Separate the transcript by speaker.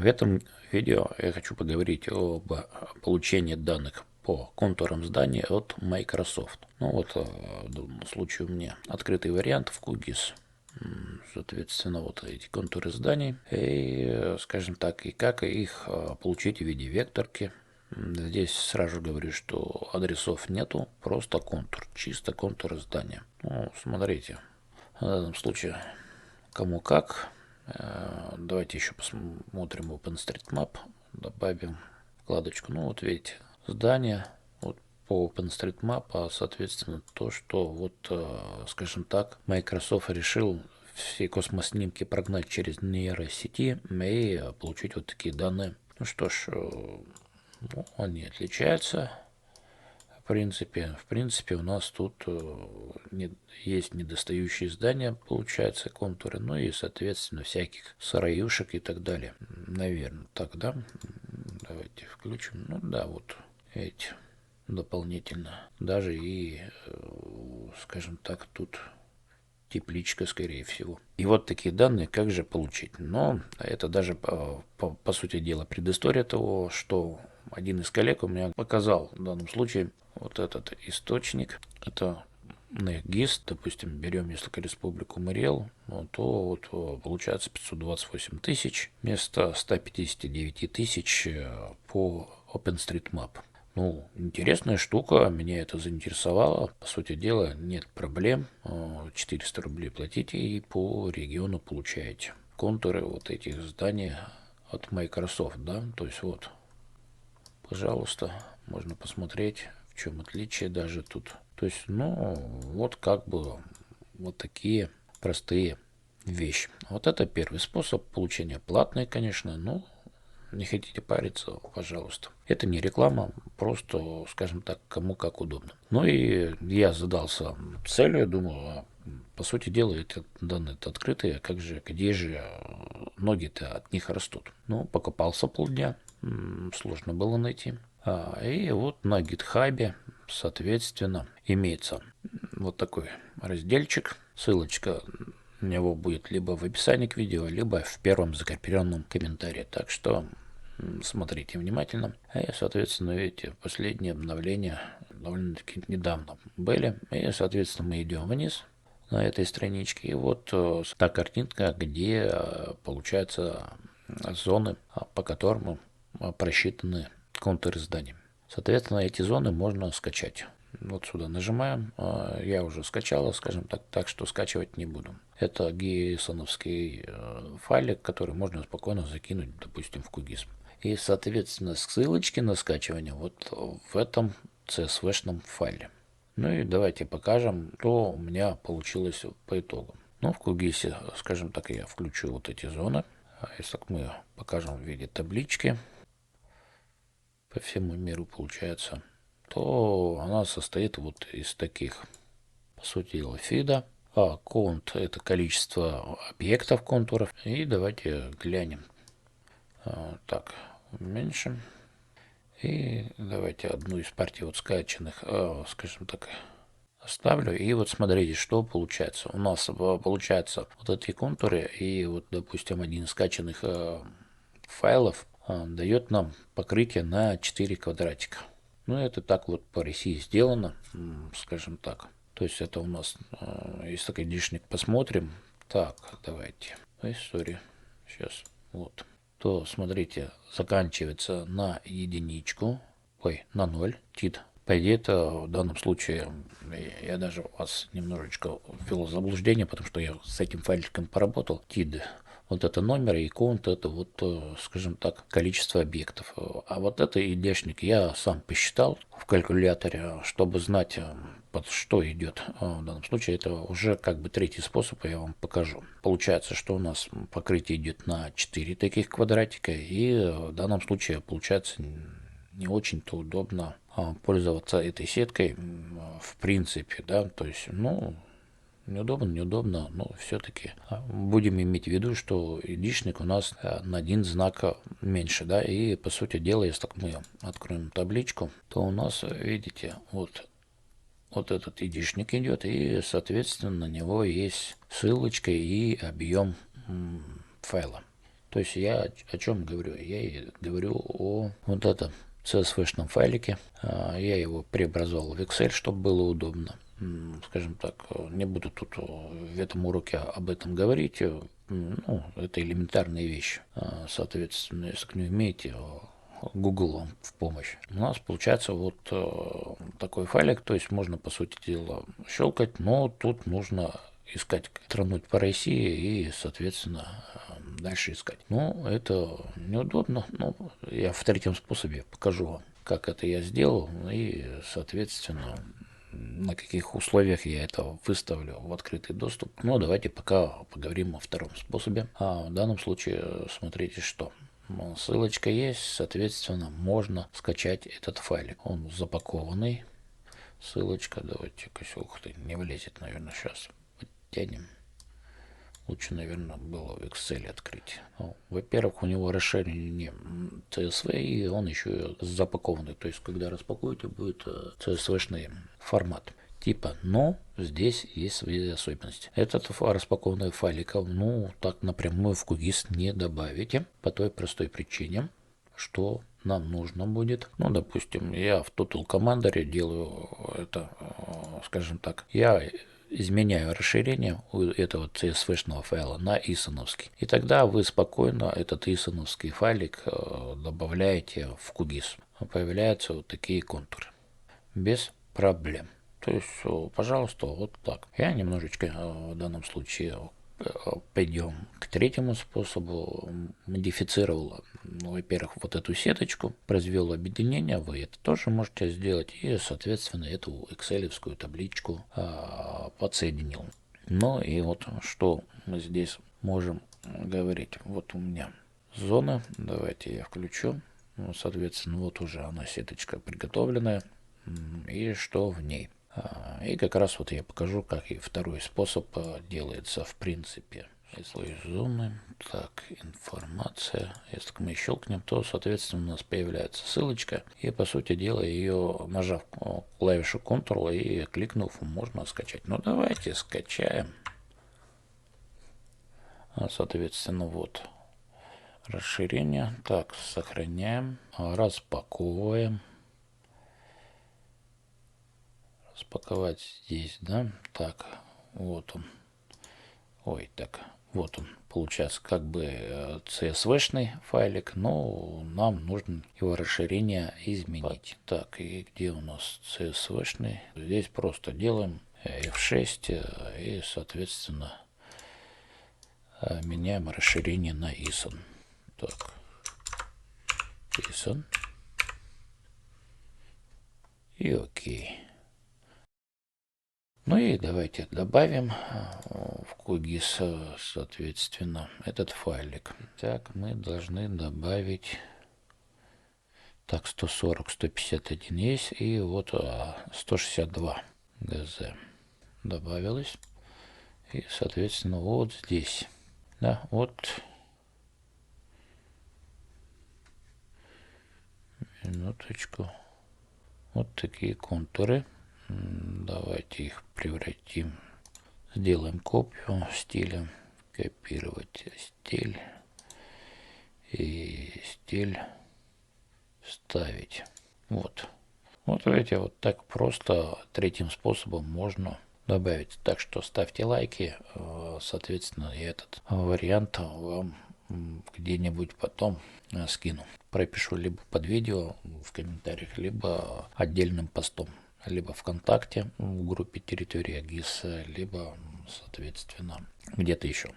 Speaker 1: В этом видео я хочу поговорить об получении данных по контурам здания от Microsoft. Ну вот, в данном случае у меня открытый вариант в QGIS. Соответственно, вот эти контуры зданий. И, скажем так, и как их получить в виде векторки. Здесь сразу говорю, что адресов нету, просто контур, чисто контур здания. Ну, смотрите, в данном случае кому как. Давайте еще посмотрим OpenStreetMap, добавим вкладочку. Ну вот видите, здание вот по OpenStreetMap, а соответственно то, что вот, скажем так, Microsoft решил все космоснимки прогнать через нейросети и получить вот такие данные. Ну что ж, ну, они отличаются. В принципе, у нас тут есть недостающие здания, получается, контуры, ну и, соответственно, всяких сараюшек и так далее. Наверное, так, да? Давайте включим. Ну да, вот эти дополнительно. Даже и, скажем так, тут тепличка, скорее всего. И вот такие данные как же получить? Но это даже, по сути дела, предыстория того, что один из коллег у меня показал в данном случае вот этот источник. Это NetGIS, допустим, берем, если республику Мариэл, то вот получается 528 тысяч вместо 159 тысяч по OpenStreetMap. Ну, интересная штука, меня это заинтересовало. По сути дела, нет проблем. 400 рублей платите и по региону получаете контуры вот этих зданий от Microsoft, да, то есть вот, пожалуйста, можно посмотреть, в чем отличие даже тут. То есть, ну, вот как бы вот такие простые вещи. Вот это первый способ получения, платный, конечно, но не хотите париться, пожалуйста. Это не реклама, просто, скажем так, кому как удобно. Ну и я задался целью, думаю, по сути дела, эти данные открытые, как же, где же ноги-то от них растут. Ну, покопался полдня, сложно было найти. И вот на гитхабе, соответственно, имеется вот такой разделчик, ссылочка у него будет либо в описании к видео, либо в первом закрепленном комментарии. Так что смотрите внимательно. И, соответственно, видите, последние обновления довольно-таки недавно были. И, соответственно, мы идем вниз на этой страничке. И вот та картинка, где получается зоны, по которым просчитаны контуры зданий. Соответственно, эти зоны можно скачать. Вот сюда нажимаем. Я уже скачала, скажем так, так что скачивать не буду. Это GSON-овский файлик, который можно спокойно закинуть, допустим, в QGIS. И, соответственно, ссылочки на скачивание вот в этом CSV-шном файле. Ну и давайте покажем, что у меня получилось по итогу. Ну, в QGIS, скажем так, я включу вот эти зоны. Если мы покажем в виде таблички по всему миру, получается, то она состоит вот из таких, по сути дела, фида. А count — это количество объектов контуров. И давайте глянем. Так, уменьшим. И давайте одну из партий вот скачанных, скажем так, оставлю. И вот смотрите, что получается. У нас получается вот эти контуры, и вот, допустим, один из скачанных файлов дает нам покрытие на 4 квадратика. Ну, это так вот по России сделано, скажем так. То есть это у нас, если так айдишник посмотрим, так, давайте, история, сейчас, вот, то смотрите, заканчивается на единичку, на 0, тид. По идее, это в данном случае, я даже вас немножечко ввел в заблуждение, потому что я с этим файликом поработал, тид. Вот это номер, и count — это вот, скажем так, количество объектов. А вот это идешник я сам посчитал в калькуляторе, чтобы знать, под что идет. В данном случае это уже как бы третий способ, я вам покажу. Получается, что у нас покрытие идет на 4 таких квадратика, и в данном случае получается не очень-то удобно пользоваться этой сеткой в принципе, да, то есть, ну, неудобно, но все-таки будем иметь в виду, что единичник у нас на один знак меньше, да, и по сути дела, если так мы откроем табличку, то у нас, видите, вот этот единичник идет, и, соответственно, на него есть ссылочка и объем файла. То есть я о чем говорю? Я и говорю о вот этом CSV-шном файлике. Я его преобразовал в Excel, чтобы было удобно. Скажем так, не буду тут в этом уроке об этом говорить. Ну, это элементарные вещи. Соответственно, если к нему имеете, Google вам в помощь. У нас получается вот такой файлик, то есть можно, по сути дела, щелкать, но тут нужно искать страну по России и, соответственно, дальше искать. Ну, это неудобно, но я в третьем способе покажу вам, как это я сделал и, соответственно, на каких условиях я это выставлю в открытый доступ. Но давайте пока поговорим о втором способе. В данном случае смотрите, что ссылочка есть, соответственно, можно скачать этот файлик. Он запакованный. Ссылочка, давайте-ка, ух ты, не влезет, наверное, сейчас. Подтянем. Лучше, наверное, было в Excel открыть. Во-первых, у него расширение CSV, и он еще запакованный. То есть, когда распакуете, будет CSV-шный формат. Типа, но здесь есть свои особенности. Этот распакованный файлик, ну, так напрямую в QGIS не добавите. По той простой причине, что нам нужно будет, ну, допустим, я в Total Commander делаю это, скажем так, я изменяю расширение у этого CSV-шного файла на ISON-овский. И тогда вы спокойно этот ISON-овский файлик добавляете в QGIS. Появляются вот такие контуры. Без проблем. То есть, пожалуйста, вот так. Я немножечко в данном случае пойдем к третьему способу. Модифицировал, во-первых, вот эту сеточку, произвел объединение, вы это тоже можете сделать, и, соответственно, эту экселевскую табличку подсоединил. Ну и вот что мы здесь можем говорить. Вот у меня зона, давайте я включу. Соответственно, вот уже она, сеточка приготовленная, и что в ней. И как раз вот я покажу, как и второй способ делается в принципе. Слой зоны, так, информация. Если мы щелкнем, то, соответственно, у нас появляется ссылочка. И, по сути дела, ее, нажав клавишу Ctrl и кликнув, можно скачать. Ну, давайте скачаем. Соответственно, вот расширение. Так, сохраняем, распаковываем. Распаковать здесь, да, так, вот он, ой, так, вот он, получается, как бы CSV-шный файлик, но нам нужно его расширение изменить. Так, и где у нас CSV-шный? Здесь просто делаем F6 и, соответственно, меняем расширение на ISON. Так, ISON и окей. Ну и давайте добавим в QGIS, соответственно, этот файлик. Так, мы должны добавить, так, 140, 151 есть, и вот 162 ГЗ добавилось. И, соответственно, вот здесь, да, вот, минуточку, вот такие контуры. Давайте их превратим, сделаем копию стиля, копировать стиль и стиль вставить. Вот. Вот видите, вот так просто третьим способом можно добавить. Так что ставьте лайки, соответственно, я этот вариант вам где-нибудь потом скину. Пропишу либо под видео в комментариях, либо отдельным постом. Либо ВКонтакте в группе Территория ГИС, либо, соответственно, где-то еще.